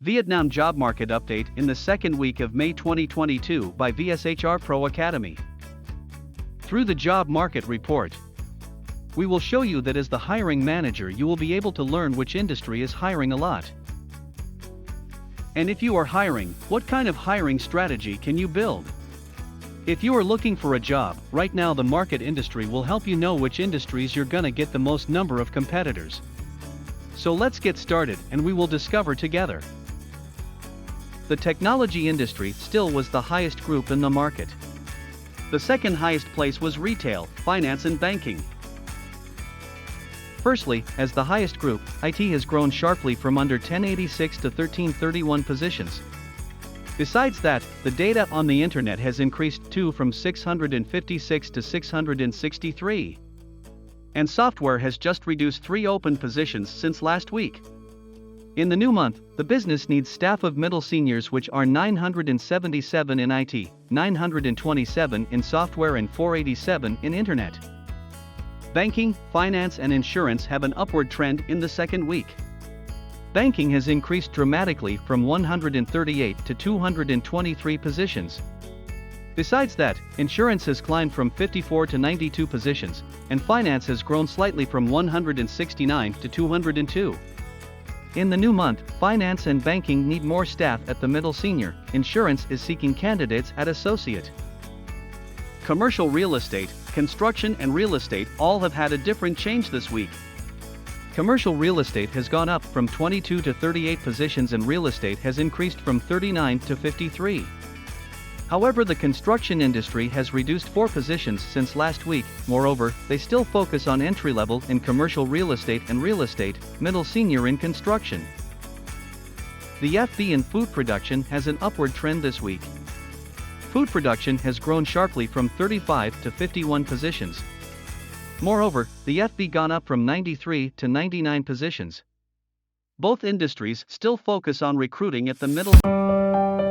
Vietnam Job Market Update in the second week of May 2022 by VSHR Pro Academy. Through the Job Market Report, we will show you that as the hiring manager you will be able to learn which industry is hiring a lot. And if you are hiring, what kind of hiring strategy can you build? If you are looking for a job, right now the market industry will help you know which industries you're gonna get the most number of competitors. So let's get started and we will discover together. The technology industry still was the highest group in the market. The second highest place was retail, finance and banking. Firstly, as the highest group, IT has grown sharply from under 1086 to 1331 positions. Besides that, the data on the internet has increased too from 656 to 663. And software has just reduced 3 open positions since last week. In the new month, the business needs staff of middle seniors, which are 977 in IT, 927 in software and 487 in internet. Banking, finance and insurance have an upward trend in the second week. Banking has increased dramatically from 138 to 223 positions. Besides that, insurance has climbed from 54 to 92 positions, and finance has grown slightly from 169 to 202. In the new month, finance and banking need more staff at the middle senior, insurance is seeking candidates at associate. Commercial real estate, construction and real estate all have had a different change this week. Commercial real estate has gone up from 22 to 38 positions and real estate has increased from 39 to 53. However, the construction industry has reduced 4 positions since last week. Moreover, they still focus on entry level in commercial real estate and real estate, middle senior in construction. The FB in food production has an upward trend this week. Food production has grown sharply from 35 to 51 positions. Moreover, the FB gone up from 93 to 99 positions. Both industries still focus on recruiting at the middle.